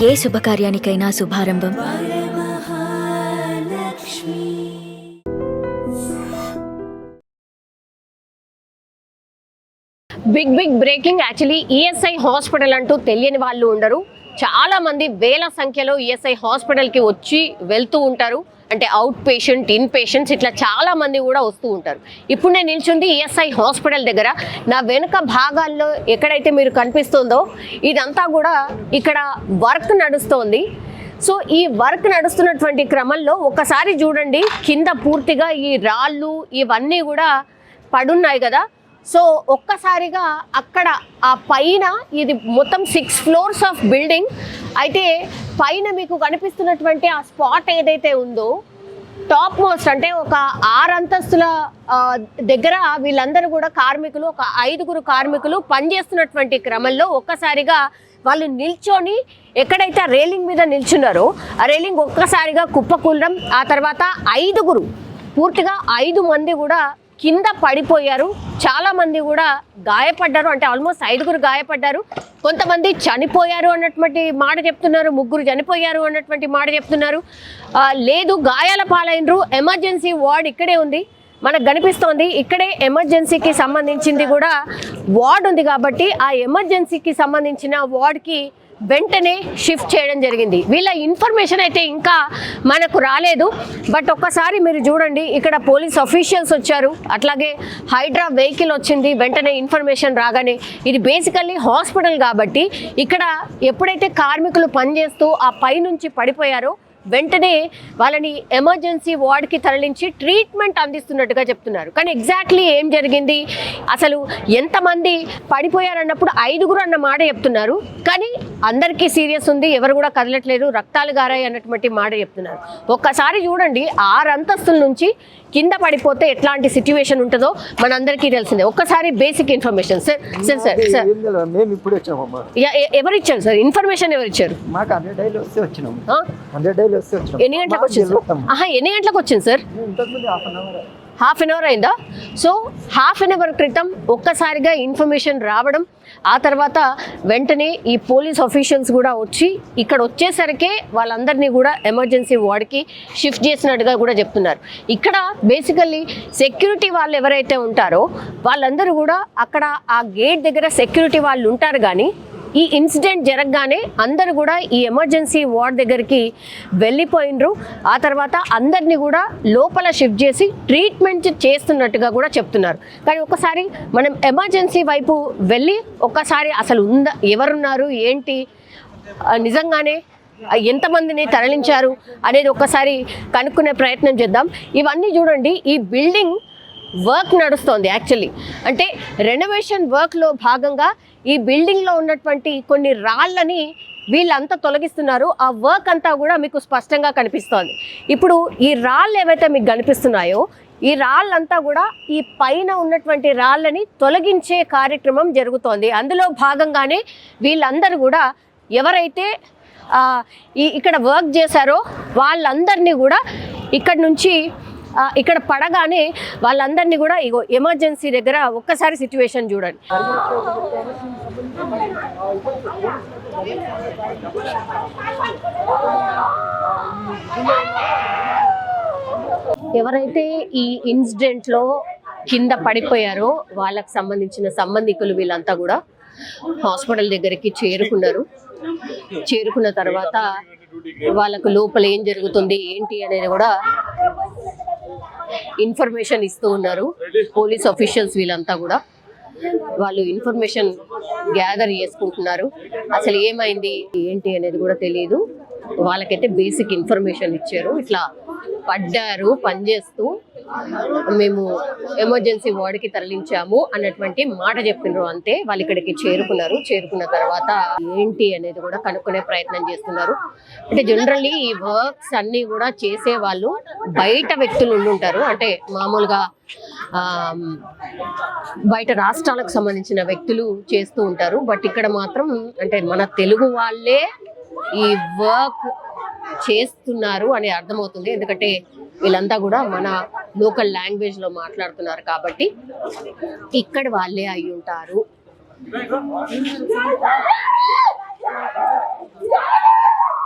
ఏ శుభకార్యానికైనా శుభారంభం big breaking. Actually ESI hospital అంటూ తెలియని వాళ్ళు ఉండరు. చాలా మంది వేల సంఖ్యలో ఈఎస్ఐ హాస్పిటల్కి వచ్చి వెళ్తూ ఉంటారు. అంటే అవుట్ పేషెంట్, ఇన్ పేషెంట్స్ ఇట్లా చాలా మంది కూడా వస్తూ ఉంటారు. ఇప్పుడు నేను నిల్చుంది ఈఎస్ఐ హాస్పిటల్ దగ్గర. నా వెనుక భాగాల్లో ఎక్కడైతే మీరు కనిపిస్తుందో ఇదంతా కూడా ఇక్కడ వర్క్ నడుస్తోంది. సో ఈ వర్క్ నడుస్తున్నటువంటి క్రమంలో ఒక్కసారి చూడండి, కింద పూర్తిగా ఈ రాళ్ళు ఇవన్నీ కూడా పడున్నాయి కదా. సో ఒక్కసారిగా అక్కడ ఆ పైన ఇది మొత్తం 6 floors ఆఫ్ బిల్డింగ్. అయితే పైన మీకు కనిపిస్తున్నటువంటి ఆ స్పాట్ ఏదైతే ఉందో టాప్ మోస్ట్, అంటే ఒక 6 అంతస్తుల దగ్గర వీళ్ళందరూ కూడా కార్మికులు, ఒక 5గురు కార్మికులు పనిచేస్తున్నటువంటి క్రమంలో ఒక్కసారిగా వాళ్ళు నిల్చొని ఎక్కడైతే ఆ రేలింగ్ మీద నిల్చున్నారో ఆ రేలింగ్ ఒక్కసారిగా కుప్పకూలడం. ఆ తర్వాత 5గురు, పూర్తిగా 5 మంది కూడా కింద పడిపోయారు. చాలా మంది కూడా గాయపడ్డారు. అంటే ఆల్మోస్ట్ 5గురు గాయపడ్డారు. కొంతమంది చనిపోయారు అన్నటువంటి మాట చెప్తున్నారు, 3 చనిపోయారు అన్నటువంటి మాట చెప్తున్నారు. లేదు, గాయాల పాలైనరు. ఎమర్జెన్సీ వార్డ్ ఇక్కడే ఉంది, మనకు కనిపిస్తోంది. ఇక్కడే ఎమర్జెన్సీకి సంబంధించింది కూడా వార్డ్ ఉంది కాబట్టి ఆ ఎమర్జెన్సీకి సంబంధించిన వార్డ్కి వెంటనే షిఫ్ట్ చేయడం జరిగింది. వీళ్ళ ఇన్ఫర్మేషన్ అయితే ఇంకా మనకు రాలేదు. బట్ ఒక్కసారి మీరు చూడండి, ఇక్కడ పోలీస్ అఫీషియల్స్ వచ్చారు, అట్లాగే హైడ్రా వెహికల్ వచ్చింది. వెంటనే ఇన్ఫర్మేషన్ రాగానే, ఇది బేసికల్లీ హాస్పిటల్ కాబట్టి ఇక్కడ ఎప్పుడైతే కార్మికులు పనిచేస్తూ ఆ పై నుంచి పడిపోయారో వెంటనే వాళ్ళని ఎమర్జెన్సీ వార్డ్కి తరలించి ట్రీట్మెంట్ అందిస్తున్నట్టుగా చెప్తున్నారు. కానీ ఎగ్జాక్ట్లీ ఏం జరిగింది, అసలు ఎంతమంది పడిపోయారన్నప్పుడు 5గురు అన్న మాట చెప్తున్నారు. కానీ అందరికీ సీరియస్ ఉంది, ఎవరు కూడా కదలట్లేదు, రక్తాలు గారాయి అన్నటువంటి మాట చెప్తున్నారు. ఒక్కసారి చూడండి, 6 అంతస్తుల నుంచి కింద పడిపోతే ఎట్లాంటి సిచ్యువేషన్ ఉంటుందో మనందరికీ తెలిసిందే. ఒక్కసారి బేసిక్ ఇన్ఫర్మేషన్. ఎవరు ఇచ్చారు సార్ ఇన్ఫర్మేషన్? ఎవరు ఇచ్చారు? ఎన్ని గంటలకు వచ్చింది? ఎన్ని గంటలకు వచ్చింది సార్? హాఫ్ అన్ అవర్ అయిందా? సో హాఫ్ అన్ అవర్ క్రితం ఒక్కసారిగా ఇన్ఫర్మేషన్ రావడం, ఆ తర్వాత వెంటనే ఈ పోలీస్ ఆఫీషియల్స్ కూడా వచ్చి ఇక్కడ వచ్చేసరికే వాళ్ళందరినీ కూడా ఎమర్జెన్సీ వార్డ్కి షిఫ్ట్ చేసినట్టుగా కూడా చెప్తున్నారు. ఇక్కడ బేసికల్లీ సెక్యూరిటీ వాళ్ళు ఎవరైతే ఉంటారో వాళ్ళందరూ కూడా అక్కడ ఆ గేట్ దగ్గర సెక్యూరిటీ వాళ్ళు ఉంటారు. కానీ ఈ ఇన్సిడెంట్ జరగగానే అందరూ కూడా ఈ ఎమర్జెన్సీ వార్డ్ దగ్గరికి వెళ్ళిపోయినరు. ఆ తర్వాత అందరినీ కూడా లోపల షిఫ్ట్ చేసి ట్రీట్మెంట్ చేస్తున్నట్టుగా కూడా చెప్తున్నారు. కానీ ఒకసారి మనం ఎమర్జెన్సీ వైపు వెళ్ళి ఒక్కసారి అసలు ఎవరున్నారు ఏంటి, నిజంగానే ఎంతమందిని తరలించారు అనేది ఒక్కసారి కనుక్కునే ప్రయత్నం చేద్దాం. ఇవన్నీ చూడండి, ఈ బిల్డింగ్ వర్క్ నడుస్తోంది. యాక్చువల్లీ అంటే రెనోవేషన్ వర్క్లో భాగంగా ఈ బిల్డింగ్లో ఉన్నటువంటి కొన్ని రాళ్ళని వీళ్ళంతా తొలగిస్తున్నారు. ఆ వర్క్ అంతా కూడా మీకు స్పష్టంగా కనిపిస్తోంది. ఇప్పుడు ఈ రాళ్ళు ఏవైతే మీకు కనిపిస్తున్నాయో ఈ రాళ్ళంతా కూడా ఈ పైన ఉన్నటువంటి రాళ్ళని తొలగించే కార్యక్రమం జరుగుతోంది. అందులో భాగంగానే వీళ్ళందరూ కూడా ఎవరైతే ఇక్కడ వర్క్ చేశారో వాళ్ళందరినీ కూడా ఇక్కడ నుంచి ఇక్కడ పడగానే వాళ్ళందరినీ కూడా ఇగో ఎమర్జెన్సీ దగ్గర ఒక్కసారి సిచ్యువేషన్ చూడండి. ఎవరైతే ఈ ఇన్సిడెంట్లో కింద పడిపోయారో వాళ్ళకు సంబంధించిన సంబంధికులు వీళ్ళంతా కూడా హాస్పిటల్ దగ్గరికి చేరుకున్నారు. చేరుకున్న తర్వాత వాళ్ళకు లోపల ఏం జరుగుతుంది ఏంటి అనేది కూడా ఇన్ఫర్మేషన్ ఇస్తూ ఉన్నారు పోలీస్ ఆఫీషియల్స్. వీళ్ళంతా కూడా వాళ్ళు ఇన్ఫర్మేషన్ గ్యాదర్ చేసుకుంటున్నారు. అసలు ఏమైంది ఏంటి అనేది కూడా తెలియదు. వాళ్ళకైతే బేసిక్ ఇన్ఫర్మేషన్ ఇచ్చారు, ఇట్లా పడ్డారు పనిచేస్తూ, మేము ఎమర్జెన్సీ వార్డ్కి తరలించాము అన్నటువంటి మాట చెప్పినారు. అంతే, వాళ్ళు ఇక్కడికి చేరుకున్నారు. చేరుకున్న తర్వాత ఏంటి అనేది కూడా కనుక్కునే ప్రయత్నం చేస్తున్నారు. అంటే జనరల్లీ ఈ వర్క్స్ అన్ని కూడా చేసే వాళ్ళు బయట వ్యక్తులు ఉండుంటారు. అంటే మామూలుగా బయట రాష్ట్రాలకు సంబంధించిన వ్యక్తులు చేస్తూ ఉంటారు. బట్ ఇక్కడ మాత్రం అంటే మన తెలుగు వాళ్ళే ఈ వర్క్ చేస్తున్నారు అని అర్థమవుతుంది. ఎందుకంటే వీళ్ళంతా కూడా మన లోకల్ లాంగ్వేజ్ లో మాట్లాడుతున్నారు కాబట్టి ఇక్కడ వాళ్ళే అయి ఉంటారు.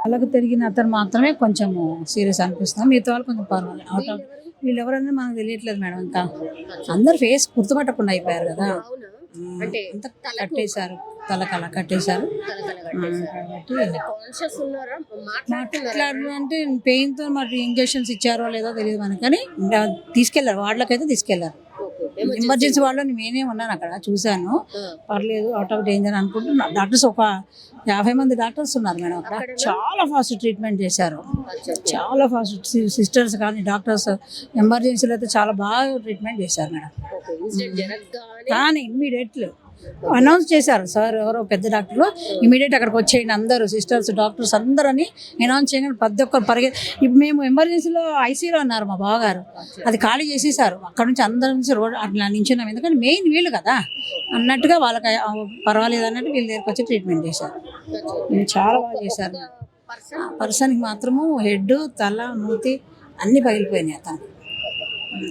వాళ్ళకు తిరిగిన అతను మాత్రమే కొంచెం సీరియస్ అనిపిస్తుంది, మిగతా వాళ్ళు కొంచెం పర్వాలేదు. వీళ్ళు ఎవరన్నా మనకు తెలియట్లేదు మేడం. ఇంకా అందరు ఫేస్ గుర్తుపట్టకుండా అయిపోయారు కదా. అంటే అంతా కట్టేశారు, తలకల కట్టేశారు. మాట్లాడరు అంటే పెయిన్ తో మరి ఇంజెక్షన్స్ ఇచ్చారో లేదో తెలియదు మనకి, కానీ తీసుకెళ్లారు, వార్డులకైతే తీసుకెళ్లారు. ఎమర్జెన్సీ వాళ్ళు నేనే ఉన్నాను అక్కడ, చూశాను. పర్లేదు, అవుట్ ఆఫ్ డేంజర్ అనుకుంటున్నా. డాక్టర్స్ ఒక 50 మంది డాక్టర్స్ ఉన్నారు మేడం అక్కడ. చాలా ఫాస్ట్ ట్రీట్మెంట్ చేశారు, చాలా ఫాస్ట్. సిస్టర్స్ కానీ డాక్టర్స్ ఎమర్జెన్సీలో అయితే చాలా బాగా ట్రీట్మెంట్ చేశారు మేడం. కానీ ఇమ్మీడియట్ అనౌన్స్ చేశారు సార్, ఎవరో పెద్ద డాక్టర్లు, ఇమీడియట్ అక్కడికి వచ్చేయండి అందరూ, సిస్టర్స్ డాక్టర్స్ అందరని అనౌన్స్ చేయగానే ప్రతి ఒక్కరు ఇప్పుడు మేము ఎమర్జెన్సీలో ఐసీలో ఉన్నారు మా బావగారు, అది ఖాళీ చేసేసారు. అక్కడ నుంచి అందరి నుంచి రోడ్ అట్లా నించున్నాం, ఎందుకంటే మెయిన్ వీళ్ళు కదా అన్నట్టుగా వాళ్ళకి పర్వాలేదు అన్నట్టు వీళ్ళ దగ్గరికి వచ్చి ట్రీట్మెంట్ చేశారు. చాలా బాగా చేశారు. పర్సన్కి మాత్రము హెడ్, తల, మూతి అన్నీ పగిలిపోయినాయి. అతను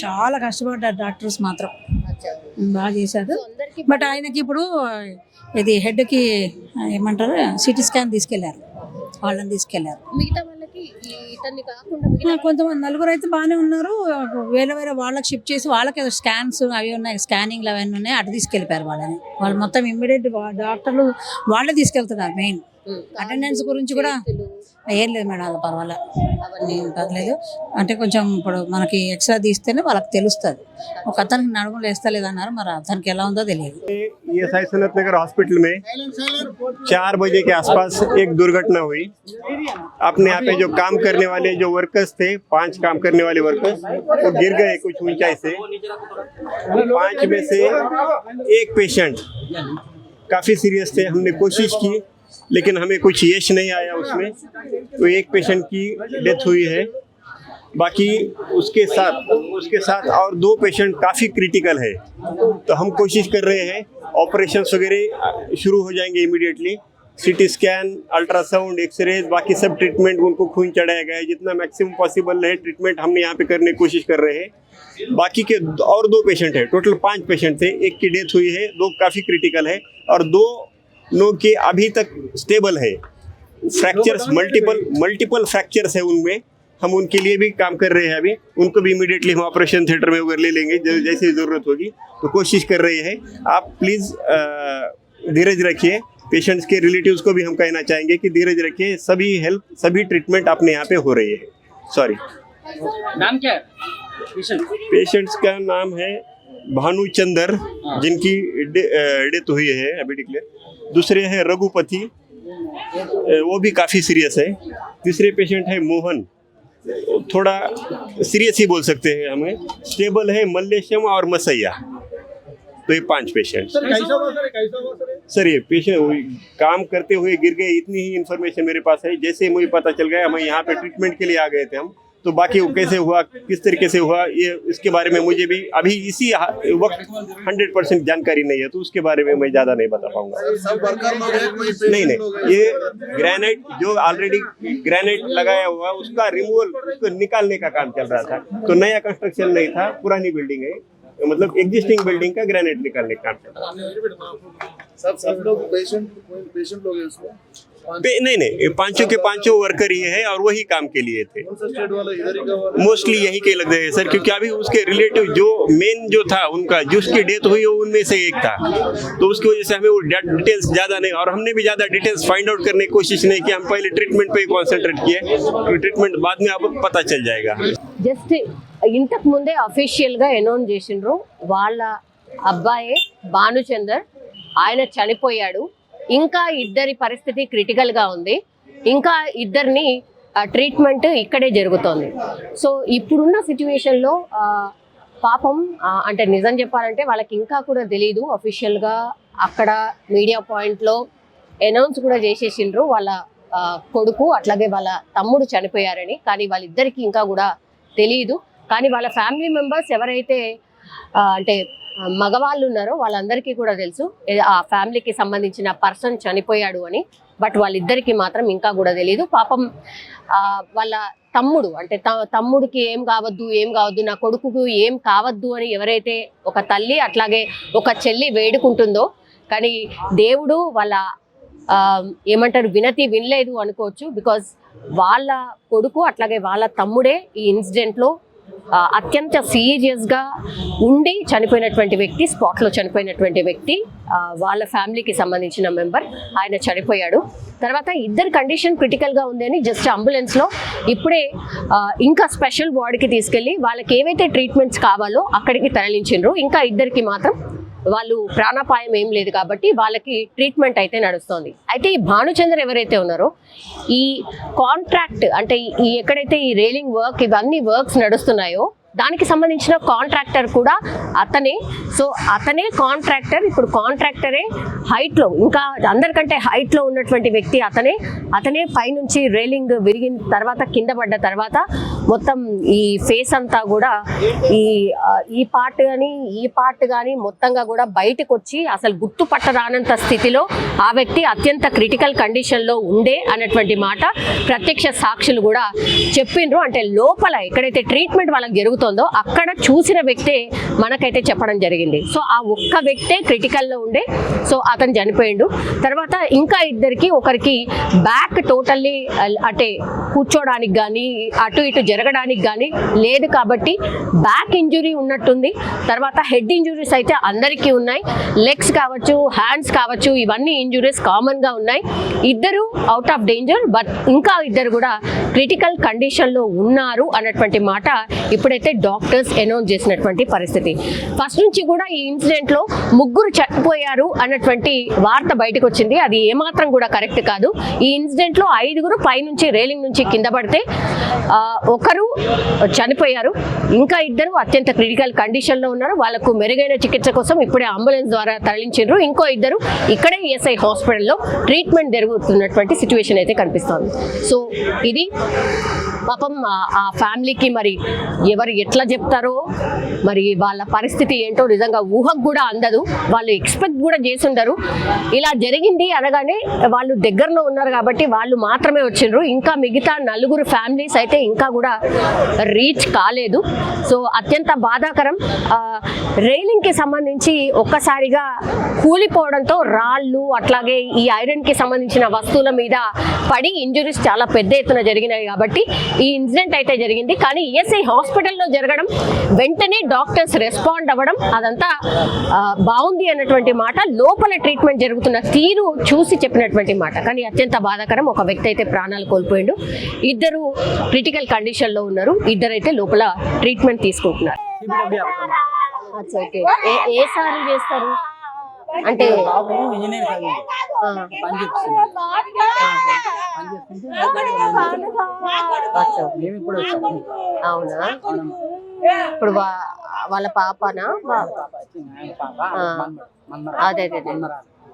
చాలా కష్టపడ్డారు, డాక్టర్స్ మాత్రం బాగా చేశారు. బట్ ఆయనకి ఇప్పుడు ఇది హెడ్కి ఏమంటారు సిటీ స్కాన్ తీసుకెళ్లారు, వాళ్ళని తీసుకెళ్లారు. కొంతమంది నలుగురు అయితే బాగానే ఉన్నారు, వేరే వేరే వాళ్ళకి షిఫ్ట్ చేసి వాళ్ళకి స్కాన్స్ అవి ఉన్నాయి, స్కానింగ్లు అవన్నీ ఉన్నాయి, అటు తీసుకెళ్ళిపోయారు వాళ్ళని. వాళ్ళు మొత్తం ఇమ్మీడియట్ డాక్టర్లు వాళ్ళే తీసుకెళ్తున్నారు. మెయిన్ అటెండెన్స్ గురించి కూడా ఏం లేదు మేడం, అది పర్వాలేదు. అంటే కొంచెం ఇప్పుడు మనకి ఎక్స్ట్రా తీస్తేనే వాళ్ళకి తెలుస్తుంది. ఒక అతనికి నడుములు వేస్తలేదు అన్నారు, మరి అతనికి ఎలా ఉందో తెలియదు. ईएसआई सनत नगर हॉस्पिटल में 4 बजे के आसपास एक दुर्घटना हुई। अपने यहाँ पे जो काम करने वाले जो वर्कर्स थे, 5 काम करने वाले वर्कर्स, वो गिर गए कुछ ऊंचाई से। 5 में से एक पेशेंट काफी सीरियस थे। हमने कोशिश की लेकिन हमें कुछ यश नहीं आया उसमें, तो एक पेशेंट की डेथ हुई है। बाकी उसके साथ और 2 पेशेंट काफ़ी क्रिटिकल है, तो हम कोशिश कर रहे हैं ऑपरेशंस वगैरह शुरू हो जाएंगे immediately. CT scan, ultrasound, x ray, बाकी सब ट्रीटमेंट, उनको खून चढ़ाया गया है, जितना मैक्सिमम पॉसिबल है ट्रीटमेंट हमने यहाँ पे करने की कोशिश कर रहे हैं। बाकी के और 2 पेशेंट है, टोटल 5 पेशेंट थे, एक की डेथ हुई है, 2 काफ़ी क्रिटिकल है और 2 लोग के अभी तक स्टेबल है। फ्रैक्चर्स मल्टीपल फ्रैक्चर्स है उनमें, हम उनके लिए भी काम कर रहे हैं। अभी उनको भी इमीडिएटली हम ऑपरेशन थिएटर में उधर ले लेंगे जैसे ज़रूरत होगी, तो कोशिश कर रहे हैं। आप प्लीज़ धीरज रखिए। पेशेंट्स के रिलेटिव्स को भी हम कहना चाहेंगे कि धीरज रखिए, सभी ट्रीटमेंट अपने यहाँ पे हो रही है। सॉरी, नाम क्या है पेशेंट्स का नाम है भानुचंदर, जिनकी डेथ हुई है अभी डिक्लेयर। दूसरे हैं रघुपति, वो भी काफ़ी सीरियस है। तीसरे पेशेंट है मोहन, थोड़ा सीरियस ही बोल सकते हैं हमें, स्टेबल है मल्लेशम और मसैया। तो ये 5 पेशेंट। सर ये पेशेंट काम करते हुए गिर गए, इतनी ही इन्फॉर्मेशन मेरे पास है। जैसे मुझे पता चल गया, हम यहाँ पे ट्रीटमेंट के लिए आ गए थे हम, तो बाकी वो कैसे हुआ, किस तरीके से हुआ, ये इसके बारे में मुझे भी अभी इसी वक्त 100% जानकारी नहीं है, तो उसके बारे में मैं ज़्यादा नहीं बता पाऊंगा। नहीं, ये ग्रेनाइट जो ऑलरेडी ग्रेनाइट लगाया हुआ उसका रिमूवल, उसको निकालने का काम चल रहा था। तो नया कंस्ट्रक्शन नहीं था, पुरानी बिल्डिंग है, मतलब एग्जिस्टिंग बिल्डिंग का ग्रेनाइट निकालने का काम चल रहा था। सब लोग पेशेंट लोग हैं उसमें? नहीं, 5 के 5 वर्कर ही है और वही काम के लिए थे। मोस्टली यही के लग रहे हैं सर, क्योंकि अभी उसके रिलेटिव जो मेन जो था उनका, जिसकी डेथ हुई उनमें से एक था, तो उसकी वजह से हमें वो डिटेल्स ज़्यादा नहीं, और हमने भी ज़्यादा डिटेल्स फाइंड आउट करने की कोशिश नहीं की। हम पहले ट्रीटमेंट पे कॉन्सेंट्रेट किए, ट्रीटमेंट बाद में आपको पता चल जाएगा। జస్ట్ ఇంతకు ముందే అఫీషియల్గా అనౌన్స్ చేసిండ్రు, వాళ్ళ అబ్బాయే భానుచందర్, ఆయన చనిపోయాడు. ఇంకా ఇద్దరి పరిస్థితి క్రిటికల్గా ఉంది, ఇంకా ఇద్దరిని ట్రీట్మెంట్ ఇక్కడే జరుగుతోంది. సో ఇప్పుడున్న సిచ్యువేషన్లో పాపం, అంటే నిజం చెప్పాలంటే వాళ్ళకి ఇంకా కూడా తెలీదు. అఫీషియల్గా అక్కడ మీడియా పాయింట్లో అనౌన్స్ కూడా చేసేసిండ్రు వాళ్ళ కొడుకు అట్లాగే వాళ్ళ తమ్ముడు చనిపోయారని, కానీ వాళ్ళిద్దరికి ఇంకా కూడా తెలియదు. కానీ వాళ్ళ ఫ్యామిలీ మెంబర్స్ ఎవరైతే అంటే మగవాళ్ళు ఉన్నారో వాళ్ళందరికీ కూడా తెలుసు ఆ ఫ్యామిలీకి సంబంధించిన పర్సన్ చనిపోయాడు అని. బట్ వాళ్ళిద్దరికి మాత్రం ఇంకా కూడా తెలియదు. పాపం వాళ్ళ తమ్ముడు, అంటే తమ్ముడికి ఏం కావద్దు, నా కొడుకుకు ఏం కావద్దు అని ఎవరైతే ఒక తల్లి అట్లాగే ఒక చెల్లి వేడుకుంటుందో, కానీ దేవుడు వాళ్ళ ఏమంటారు వినతి వినలేదు అనుకోవచ్చు. బికాజ్ వాళ్ళ కొడుకు అట్లాగే వాళ్ళ తమ్ముడే ఈ ఇన్సిడెంట్లో అత్యంత సీరియస్గా ఉండి చనిపోయినటువంటి వ్యక్తి, స్పాట్లో చనిపోయినటువంటి వ్యక్తి, వాళ్ళ ఫ్యామిలీకి సంబంధించిన మెంబర్. ఆయన చనిపోయాడు. తర్వాత ఇద్దరు కండిషన్ క్రిటికల్గా ఉంది అని జస్ట్ అంబులెన్స్లో ఇప్పుడే ఇంకా స్పెషల్ వార్డ్కి తీసుకెళ్ళి వాళ్ళకి ఏవైతే ట్రీట్మెంట్స్ కావాలో అక్కడికి తరలించిండ్రు. ఇంకా ఇద్దరికి మాత్రం వాళ్ళు ప్రాణాపాయం ఏం లేదు కాబట్టి వాళ్ళకి ట్రీట్మెంట్ అయితే నడుస్తోంది. అయితే ఈ భానుచంద్ర ఎవరైతే ఉన్నారో ఈ కాంట్రాక్ట్ అంటే ఈ ఎక్కడైతే ఈ రైలింగ్ వర్క్ ఇవన్నీ వర్క్స్ నడుస్తున్నాయో దానికి సంబంధించిన కాంట్రాక్టర్ కూడా అతనే. సో అతనే కాంట్రాక్టర్. ఇప్పుడు కాంట్రాక్టరే హైట్లో, ఇంకా అందరికంటే హైట్లో ఉన్నటువంటి వ్యక్తి అతనే పైనుంచి రైలింగ్ విరిగిన తర్వాత కింద పడ్డ తర్వాత మొత్తం ఈ ఫేస్ అంతా కూడా ఈ పార్ట్ కానీ మొత్తంగా కూడా బయటకు వచ్చి అసలు గుర్తుపట్టరానంత స్థితిలో ఆ వ్యక్తి అత్యంత క్రిటికల్ కండిషన్లో ఉండే అన్నటువంటి మాట ప్రత్యక్ష సాక్షులు కూడా చెప్పిండ్రు. అంటే లోపల ఎక్కడైతే ట్రీట్మెంట్ వాళ్ళకి జరుగుతుందో అక్కడ చూసిన వ్యక్తే మనకైతే చెప్పడం జరిగింది. సో ఆ ఒక్క వ్యక్తే క్రిటికల్లో ఉండే, సో అతను చనిపోయిండు. తర్వాత ఇంకా ఇద్దరికి, ఒకరికి బ్యాక్ టోటల్లీ అంటే కూర్చోడానికి కానీ అటు ఇటు జరగడానికి కానీ లేదు కాబట్టి బ్యాక్ ఇంజురీ ఉన్నట్టుంది. తర్వాత హెడ్ ఇంజురీస్ అయితే అందరికీ ఉన్నాయి. లెగ్స్ కావచ్చు, హ్యాండ్స్ కావచ్చు, ఇవన్నీ ఇంజురీస్ కామన్గా ఉన్నాయి. ఇద్దరు అవుట్ ఆఫ్ డేంజర్, బట్ ఇంకా ఇద్దరు కూడా క్రిటికల్ కండిషన్లో ఉన్నారు అన్నటువంటి మాట ఇప్పుడైతే డాక్టర్స్ అనౌన్స్ చేసినటువంటి పరిస్థితి. ఫస్ట్ నుంచి కూడా ఈ ఇన్సిడెంట్లో ముగ్గురు చనిపోయారు అన్నటువంటి వార్త బయటకు వచ్చింది. అది ఏమాత్రం కూడా కరెక్ట్ కాదు. ఈ ఇన్సిడెంట్లో 5 పైనుంచి రైలింగ్ నుంచి కింద పడితే ఒకరు చనిపోయారు, ఇంకా ఇద్దరు అత్యంత క్రిటికల్ కండిషన్లో ఉన్నారు. వాళ్ళకు మెరుగైన చికిత్స కోసం ఇప్పుడే అంబులెన్స్ ద్వారా తరలించారు. ఇంకో ఇద్దరు ఇక్కడే ఈఎస్ఐ హాస్పిటల్లో ట్రీట్మెంట్ జరుగుతున్నటువంటి సిచ్యువేషన్ అయితే కనిపిస్తోంది. సో ఇది పాపం ఆ ఫ్యామిలీకి మరి ఎవరు ఎట్లా చెప్తారో, మరి వాళ్ళ పరిస్థితి ఏంటో నిజంగా ఊహకు కూడా అందదు. వాళ్ళు ఎక్స్పెక్ట్ కూడా చేసి ఉండరు. ఇలా జరిగింది అనగానే వాళ్ళు దగ్గరలో ఉన్నారు కాబట్టి వాళ్ళు మాత్రమే వచ్చిండ్రు. ఇంకా మిగతా 4 ఫ్యామిలీస్ అయితే ఇంకా కూడా రీచ్ కాలేదు. సో అత్యంత బాధాకరం. రైలింగ్కి సంబంధించి ఒక్కసారిగా కూలిపోవడంతో రాళ్ళు అట్లాగే ఈ ఐరన్కి సంబంధించిన వస్తువుల మీద పడి ఇంజురీస్ చాలా పెద్ద ఎత్తున జరిగినాయి కాబట్టి ఈ ఇన్సిడెంట్ అయితే జరిగింది. కానీ ఈఎస్ఐ హాస్పిటల్లో జరగడం, వెంటనే డాక్టర్స్ రెస్పాండ్ అవ్వడం అదంతా బాగుంది అన్నటువంటి మాట, లోపల ట్రీట్మెంట్ జరుగుతున్న తీరు చూసి చెప్పినటువంటి మాట. కానీ అత్యంత బాధాకరం. ఒక వ్యక్తి అయితే ప్రాణాలు కోల్పోయిండు, ఇద్దరు క్రిటికల్ కండిషన్లో ఉన్నారు, ఇద్దరైతే లోపల ట్రీట్మెంట్ తీసుకుంటున్నారు. ఏ సారి చేస్తారు అంటే ఇంజనీర్ కాదు, అవునా? ఇప్పుడు వాళ్ళ పాపనా? అదే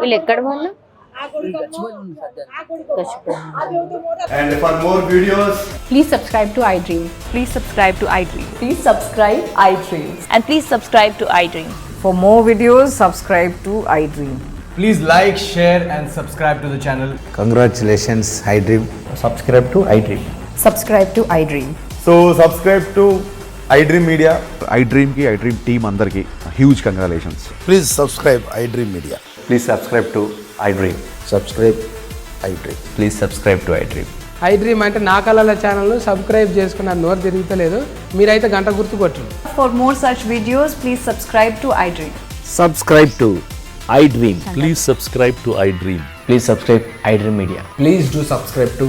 వీళ్ళు ఎక్కడ వాళ్ళు? And for more videos, Please subscribe to iDream. Please subscribe to iDream. Please subscribe iDream. And please subscribe to iDream. For more videos, subscribe to iDream. please like, share and subscribe to the channel. Congratulations, iDream. Subscribe to iDream. Subscribe to iDream. So subscribe to iDream Media. iDream team andarki huge congratulations. Please subscribe iDream Media. Please subscribe to iDream. Subscribe iDream. Please subscribe to iDream. iDream అంటే నా కళల ఛానల్ను subscribe చేసుకున్న నోరు తిరుగుతలేదు, మీరైతే గంట గుర్తు కొట్టండి. For more such videos, please subscribe to iDream. Subscribe to iDream. Please subscribe to iDream. Please subscribe iDream Media. Please do subscribe to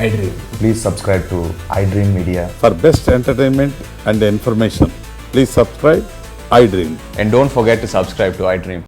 iDream. Please subscribe to iDream Media. For best entertainment and information, please subscribe iDream. And don't forget to subscribe to iDream.